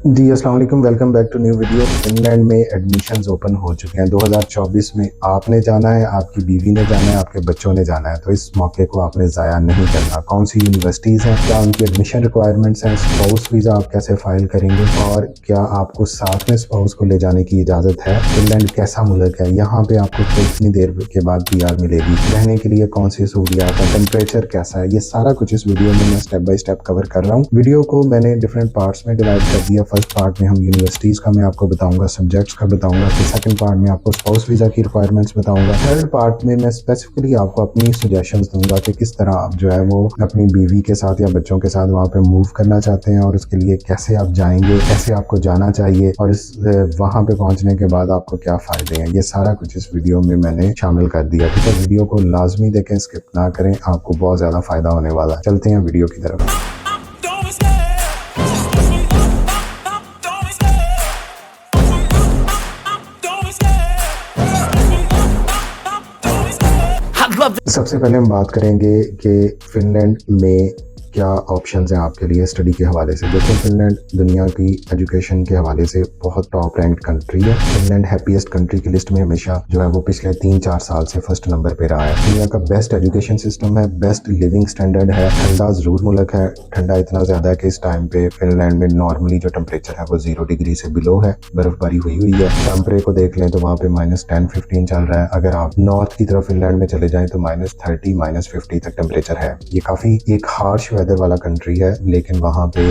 जी अस्सलाम वालेकुम, welcome back to new video. Finland में एडमिशन्स ओपन हो चुके हैं 2024 में। आपने जाना है, आपकी बीवी ने जाना है, आपके बच्चों ने जाना है, तो इस मौके को आपने ज़ाया नहीं करना। कौन सी यूनिवर्सिटीज़ हैं, क्या उनकी एडमिशन रिक्वायरमेंट्स हैं, स्पाउस वीज़ा आप कैसे फ़ाइल करेंगे और क्या आपको साथ में स्पाउस को ले जाने की इजाज़त है। फिनलैंड कैसा मुल्क है, यहाँ पे आपको कितनी देर के बाद PR मिलेगी, रहने के लिए कौन सी सहूलियात है, टेम्परेचर कैसा है, ये सारा कुछ इस वीडियो में मैं स्टेप बाय स्टेप कवर कर रहा हूँ। वीडियो को मैंने डिफरेंट पार्ट्स में डिवाइड कर दिया। फर्स्ट पार्ट में हम यूनिवर्सिटीज़ का मैं आपको बताऊंगा, सब्जेक्ट्स का बताऊंगा, फिर सेकंड पार्ट में आपको स्पाउस वीज़ा की रिक्वायरमेंट्स बताऊंगा। थर्ड पार्ट में मैं स्पेसिफिकली आपको अपनी सजेशंस दूंगा कि किस तरह आप जो है वो अपनी बीवी के साथ या बच्चों के साथ वहाँ पे मूव करना चाहते हैं और उसके लिए कैसे आप जाएंगे, कैसे आपको जाना चाहिए और इस वहाँ पे पहुँचने के बाद आपको क्या फ़ायदे हैं। ये सारा कुछ इस वीडियो में मैंने शामिल कर दिया। ठीक है, वीडियो को लाजमी देखें, स्किप ना करें, आपको बहुत ज़्यादा फ़ायदा होने वाला है। चलते हैं वीडियो की तरफ। सबसे पहले हम बात करेंगे कि फिनलैंड में क्या ऑप्शंस हैं आपके लिए स्टडी के हवाले से। देखिए, फिनलैंड दुनिया की एजुकेशन के हवाले से बहुत टॉप रैंक्ड कंट्री है। फिनलैंड हैप्पीएस्ट कंट्री की लिस्ट में हमेशा जो है वो पिछले 3-4 साल से फर्स्ट नंबर पे रहा है। दुनिया का बेस्ट एजुकेशन सिस्टम है, बेस्ट लिविंग स्टैंडर्ड है। ठंडा जरूर मुल्क है, ठंडा इतना ज़्यादा है कि इस टाइम पे फिनलैंड में नॉर्मली जो टेम्परेचर है वो 0 डिग्री से बिलो है, बर्फबारी हुई हुई है। टेम्परेचर को देख लें तो वहाँ पे -10-15 चल रहा है। अगर आप नॉर्थ की तरफ फिनलैंड में चले जाएं तो -30 -50 तक टेम्परेचर है। ये काफ़ी एक हार्श वेदर वाला कंट्री है, लेकिन वहाँ पे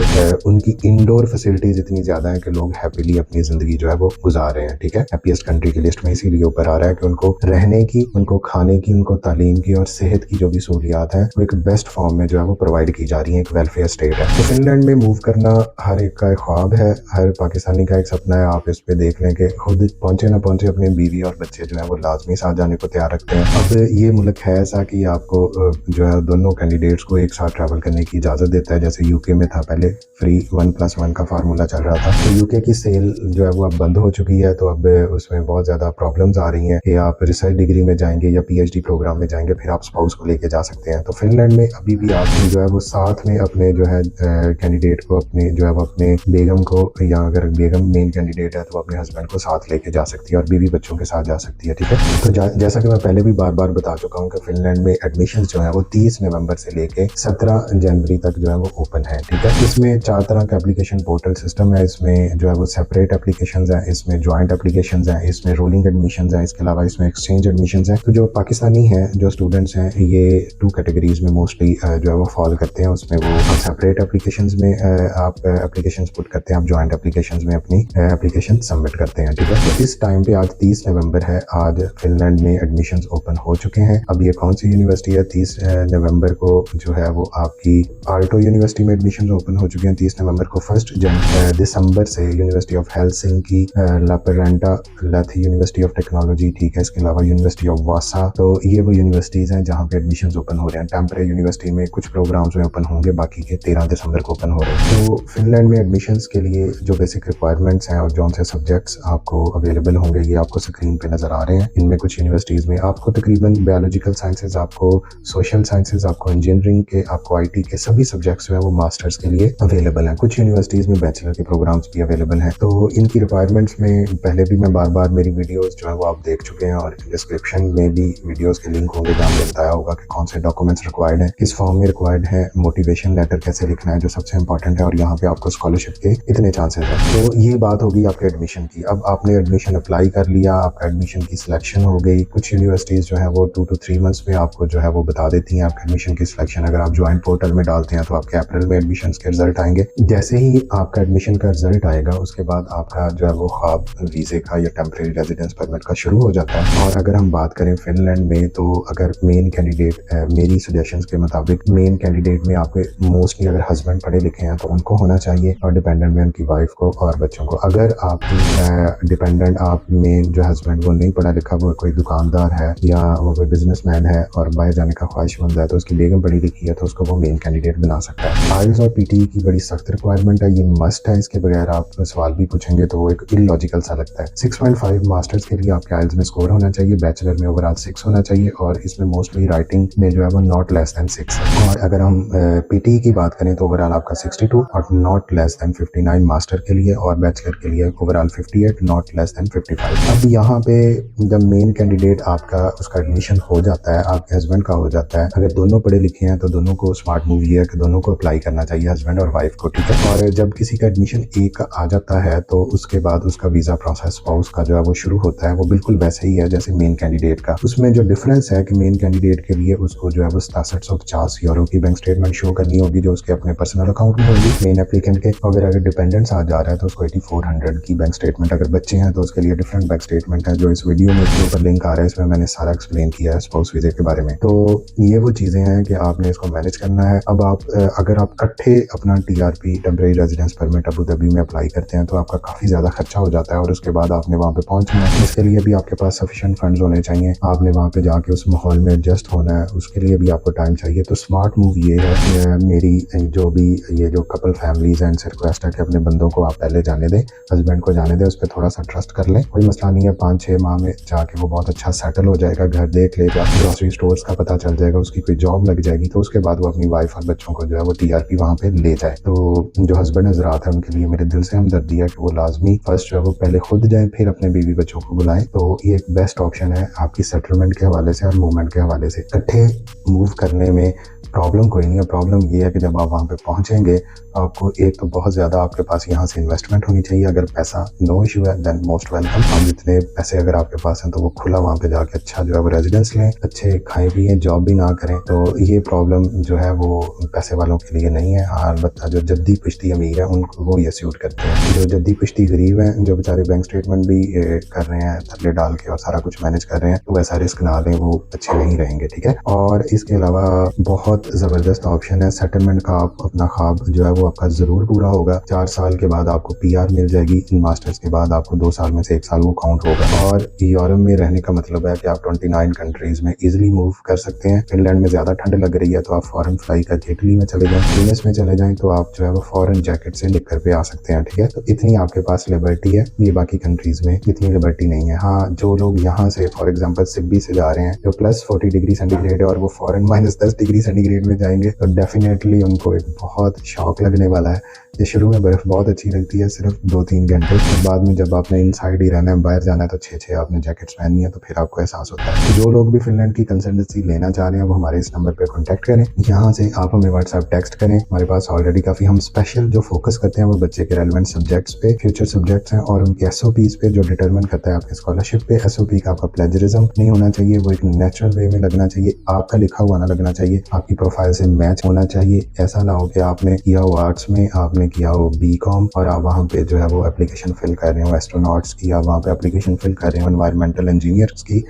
उनकी इंडोर फैसिलिटीज इतनी ज्यादा है कि लोग हैप्पीली अपनी जिंदगी जो है वो गुजार रहे हैं। ठीक है, हैप्पीएस्ट कंट्री की लिस्ट में इसीलिए ऊपर आ रहा है कि उनको रहने की, उनको खाने की, उनको तालीम की और सेहत की जो भी सहूलियात है वो एक बेस्ट फॉर्म में जो है वो प्रोवाइड की जा रही है। एक वेलफेयर स्टेट है। तो फिनलैंड में मूव करना हर एक का एक ख्वाब है, हर पाकिस्तानी का एक सपना है। आप इस पे देख लें कि खुद पहुंचे ना पहुंचे, अपने बीवी और बच्चे जो है वो लाजमी साथ जाने को तैयार रखते हैं। अब ये मुल्क है ऐसा कि आपको जो है दोनों कैंडिडेट्स को एक साथ ट्रैवल करने की इजाजत देता है। जैसे यूके में था, पहले फ्री 1+1 का फार्मूला चल रहा था, तो यूके की सेल जो है वो अब बंद हो चुकी है। तो अब उसमें बहुत ज्यादा प्रॉब्लम्स आ रही हैं कि आप रिसर्च डिग्री में जाएंगे या PhD प्रोग्राम में जाएंगे, फिर आप स्पाउस को लेके जा सकते हैं। तो फिनलैंड में अभी भी आप जो है वो साथ में अपने जो है कैंडिडेट को, अपने जो है वो अपने बेगम को, या अगर बेगम मेन कैंडिडेट है तो अपने हस्बैंड को साथ लेके जा सकती है और बीवी बच्चों के साथ जा सकती है। ठीक है, तो जैसा कि मैं पहले भी बार बार बता चुका हूँ कि फिनलैंड में एडमिशन जो है वो 30 नवंबर से लेके 17 जनवरी तक जो है वो ओपन है। ठीक है, इसमें 4 तरह का एप्लीकेशन पोर्टल सिस्टम है। इसमें जो है वो सेपरेट एप्लीकेशंस हैं, इसमें ज्वाइंट एप्लीकेशंस हैं, इसमें रोलिंग एडमिशंस हैं, इसके अलावा इसमें एक्सचेंज एडमिशंस हैं। तो जो पाकिस्तानी हैं, जो स्टूडेंट्स हैं, ये 2 कैटेगरीज में मोस्टली जो है वो फॉल करते हैं। उसमें वो सेपरेट एप्लीकेशंस में आप एप्लीकेशंस पुट करते हैं, आप ज्वाइंट एप्लीकेशंस में अपनी एप्लीकेशन सबमिट करते हैं। ठीक है, तो इस टाइम पे आज 30 नवंबर है, आज फिनलैंड में एडमिशंस ओपन हो चुके हैं। अब ये कौन सी यूनिवर्सिटी है, 30 नवंबर को जो है वो आपकी आल्टो यूनिवर्सिटी में एडमिशन ओपन हो चुके हैं। 30 नवंबर को। 1 दिसंबर से यूनिवर्सिटी ऑफ हेलसिंकी, लापेरेंटा, लथ यूनिवर्सिटी ऑफ टेक्नोलॉजी, ठीक है, इसके अलावा यूनिवर्सिटी ऑफ वासा। तो ये वो यूनिवर्सिटीज़ हैं जहाँ पे एडमिशन ओपन हो रहे हैं। टेम्परे यूनिवर्सिटी में कुछ प्रोग्राम्स में ओपन होंगे, बाकी के 13 दिसंबर को ओपन हो रहे हैं। तो फिनलैंड में एडमिशन्स के लिए जो बेसिक रिक्वायरमेंट्स हैं और जौन से सब्जेक्ट्स आपको अवेलेबल होंगे ये आपको स्क्रीन पे नजर आ रहे हैं। इनमें कुछ यूनिवर्सिटीज़ में आपको तकरीबन बायोलॉजिकल साइंसेज, आपको सोशल साइंसेज, आपको इंजीनियरिंग के, आपको IT के सभी सब्जेक्ट्स जो है वो मास्टर्स के लिए अवेलेबल हैं। कुछ यूनिवर्सिटीज़ में बैचलर के प्रोग्राम्स भी अवेलेबल हैं। तो इनकी रिक्वायरमेंट्स में पहले भी मैं बार बार मेरी वीडियोस जो है वो आप देख चुके हैं और डिस्क्रिप्शन में भी वीडियोस के लिंक होंगे जहाँ पे बताया होगा कि कौन से डॉक्यूमेंट्स रिक्वायर्ड हैं, किस फॉर्म में रिक्वायर्ड है, मोटिवेशन लेटर कैसे लिखना है जो सबसे इंपॉर्टेंट है, और यहाँ पे आपको स्कॉलरशिप के इतने चांसेस हैं। तो ये बात होगी आपके एडमिशन की। अब आपने एडमिशन अप्लाई कर लिया, आपका एडमिशन की सिलेक्शन हो गई। कुछ यूनिवर्सिटीज़ जो है वो 2 to 3 मंथ्स में आपको जो है वो बता देती हैं आपके एडमिशन की सिलेक्शन। अगर आप ज्वाइंट पोर्टल में डालते हैं तो आपके अप्रैल में एडमिशन के रिजल्ट आएंगे। जैसे ही आपका एडमिशन का रिजल्ट आएगा उसके बाद आपका जो है वो ख्वाब वीज़े का या टेम्परेरी रेजिडेंस परमिट का शुरू हो जाता है। और अगर हम बात करें फिनलैंड में, तो अगर मेन कैंडिडेट, मेरी सजेशंस के मुताबिक मेन कैंडिडेट में आपके मोस्टली अगर हस्बैंड पढ़े लिखे हैं तो उनको होना चाहिए, और डिपेंडेंट में उनकी वाइफ को और बच्चों को। अगर आपकी डिपेंडेंट, आप मेन जो हस्बैंड वो नहीं पढ़ा लिखा, वो कोई दुकानदार है या वो कोई बिजनेसमैन है और बाहर जाने का ख्वाहिशमंद है, तो उसकी बेगम पढ़ी लिखी है, तो उसको वो मेन कैंडिडेट बना सकता है। आइल्स और पीटी की बड़ी सख्त रिक्वायरमेंट है, ये मस्ट है, इसके बगैर आप सवाल भी पूछेंगे तो वो एक इलॉजिकल सा लगता है। 6.5 मास्टर्स के लिए आपके आइल्स में स्कोर होना चाहिए, बैचलर में ओवरऑल 6 होना चाहिए और इसमें मोस्टली राइटिंग में जो है वो नॉट लेस देन 6 है। और अगर हम पीटी की बात करें तो ओवरऑल आपका 62 और नॉट लेस देन 59 मास्टर के लिए, और बैचलर के लिए ओवरऑल 58 नॉट लेस देन 55। अब यहाँ पे जब मेन कैंडिडेट आपका उसका एडमिशन हो जाता है, आपके हस्बैंड का हो जाता है, अगर दोनों पढ़े लिखे हैं तो दोनों को स्मार्ट मूव ये है कि दोनों को अप्लाई करना चाहिए, हस्बैंड और वाइफ को, ठीक है। और जब किसी का एडमिशन एक का आ जाता है तो उसके बाद उसका वीजा प्रोसेस स्पाउस का जो है वो शुरू होता है, वो बिल्कुल वैसे ही है जैसे मेन कैंडिडेट का। उसमें जो डिफरेंस है कि मेन कैंडिडेट के लिए उसको जो है वो 6750 यूरो की बैंक स्टेटमेंट शो करनी होगी जो उसके अपने पर्सनल अकाउंट में होगी मेन एप्लीकेंट के। अगर डिपेंडेंट्स आ जा रहा है तो उसको 8400 की बैंक स्टेटमेंट, अगर बच्चे हैं तो उसके लिए डिफरेंट बैंक स्टेटमेंट है जो इस वीडियो में इसके ऊपर लिंक आ रहा है, इसमें मैंने सारा एक्सप्लेन किया है स्पाउस वीजे के बारे में। तो ये वो चीजें हैं कि आपने इसको मैनेज करना है। अब आप अगर आप इकट्ठे अपना TRP temporary residence permit Abu Dhabi में अप्लाई करते हैं तो आपका काफी ज्यादा खर्चा हो जाता है और उसके बाद आपने वहाँ पे पहुंचना है, इसके लिए भी आपके पास सफिशिएंट फंड्स होने चाहिए, आपने वहाँ पे जाके उस माहौल में एडजस्ट होना है, उसके लिए भी आपको टाइम चाहिए। तो स्मार्ट मूव ये है, मेरी जो भी ये जो कपल फैमिलीज हैं इनसे रिक्वेस्ट है कि अपने बंदों को आप पहले जाने दें, हस्बैंड को जाने दें, उस पर थोड़ा सा ट्रस्ट कर लें, कोई मसला नहीं है। 5-6 माह में जाके वो बहुत अच्छा सेटल हो जाएगा, घर देख लेगा, ग्रोसरी स्टोर्स का पता चल जाएगा, उसकी कोई जॉब लग जाएगी, तो उसके बाद वो अपनी वाइफ और बच्चों को जो है वो टीआरपी वहाँ पे ले जाए। तो जो हस्बैंड हजरात है उनके लिए मेरे दिल से हमदर्दी है कि वो लाजमी फर्स्ट जो है वो पहले खुद जाए फिर अपने बीवी बच्चों को बुलाएं। तो ये एक बेस्ट ऑप्शन है आपकी सेटलमेंट के हवाले से और मूवमेंट के हवाले से। इकट्ठे मूव करने में प्रॉब्लम कोई नहीं है, प्रॉब्लम ये है कि जब आप वहाँ पे पहुँचेंगे आपको एक तो बहुत ज़्यादा आपके पास यहाँ से इन्वेस्टमेंट होनी चाहिए। अगर पैसा नो इशू है देन मोस्ट वेलकम। आप जितने पैसे अगर आपके पास हैं तो वो खुला वहाँ पे जाके अच्छा जो है वो रेजिडेंस लें, अच्छे खाएं पिए, जॉब भी ना करें। तो ये प्रॉब्लम जो है वो पैसे वालों के लिए नहीं है। हाँ अलबत्ता जो जद्दी पुश्ती अमीर है उनको वो ये सूट करते हैं, जो जद्दी पुश्ती गरीब हैं, जो बेचारे बैंक स्टेटमेंट भी कर रहे हैं थल्ले डाल के और सारा कुछ मैनेज कर रहे हैं, तो वैसा रिस्क ना लें, वो अच्छे नहीं रहेंगे, ठीक है। और इसके अलावा बहुत ज़बरदस्त ऑप्शन है सेटलमेंट का। आप अपना ख्वाब जो है वो आपका ज़रूर पूरा होगा। 4 साल के बाद आपको पीआर मिल जाएगी, इन मास्टर्स के बाद आपको 2 साल में से 1 साल वो काउंट होगा। और यूरोप में रहने का मतलब है कि आप 29 कंट्रीज में इजीली मूव कर सकते हैं। फिनलैंड में ज़्यादा ठंड लग रही है तो आप फॉरन फ्लाई करके इटली में चले जाएं, यूएस में चले जाएं तो आप जो है वो फॉरन जैकेट से निकल पे आ सकते हैं, ठीक है। तो इतनी आपके पास लिबर्टी है, ये बाकी कंट्रीज में इतनी लिबर्टी नहीं है। हाँ जो लोग यहाँ से फॉर एग्जाम्पल सिब्बी से जा रहे हैं जो +40 डिग्री सेंटीग्रेड है और वो फॉरन -10 डिग्री सेंटीग्रेड में जाएंगे तो डेफिनेटली उनको एक बहुत शौक लगने वाला है। ये शुरू में बर्फ बहुत अच्छी लगती है सिर्फ 2-3 घंटे, फिर बाद में जब आपने इनसाइड ही रहना है, बाहर जाना है तो 6-6 आपने जैकेट्स पहननी है, तो फिर आपको एहसास होता है। तो जो लोग भी फिनलैंड की कंसल्टेंसी लेना चाह रहे हैं वो हमारे इस नंबर पे कांटेक्ट करें, यहाँ से आप हमें व्हाट्सएप टेक्स्ट करें। हमारे पास ऑलरेडी काफ़ी हम स्पेशल जो फोकस करते हैं वो बच्चे के रेलिवेंट सब्जेक्ट्स पे, फ्यूचर सब्जेक्ट्स हैं और उनके SOPs पे जो डिटरमिन करता है आपके स्कॉलरशिप पे। SOP का आपका प्लेजरिज्म नहीं होना चाहिए, वो एक नेचुरल वे में लगना चाहिए, आपका लिखा हुआ ना लगना चाहिए, आपकी प्रोफाइल से मैच होना चाहिए। ऐसा ना हो कि आपने किया हो आर्ट्स में, आपने किया हो BCom और आप वहाँ पे जो है वो एप्लीकेशन फिल कर रहे हो एस्ट्रोनॉट्स की, आप वहाँ पे एप्लीकेशन फिल कर रहे हो एनवायरमेंटल इंजीनियर्स की,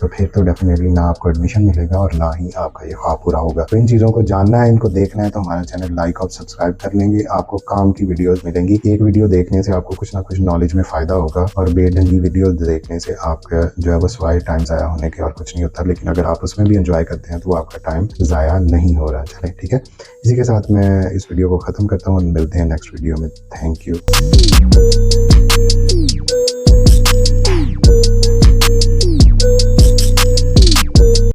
तो फिर तो डेफिनेटली ना आपको एडमिशन मिलेगा और ना ही आपका ये ख्वाब पूरा होगा। तो इन चीज़ों को जानना है, इनको देखना है तो हमारा चैनल लाइक और सब्सक्राइब कर लेंगे। आपको काम की वीडियोस मिलेंगी, एक वीडियो देखने से आपको कुछ ना कुछ नॉलेज में फ़ायदा होगा और बेढंगी वीडियो देखने से आपका जो है वो स्वाई टाइम ज़ाया होने के और कुछ नहीं होता। लेकिन अगर आप उसमें भी इंजॉय करते हैं तो आपका टाइम ज़ाया नहीं हो रहा। चलें ठीक है, इसी के साथ मैं इस वीडियो को ख़त्म करता हूँ और मिलते हैं नेक्स्ट वीडियो में। Thank you.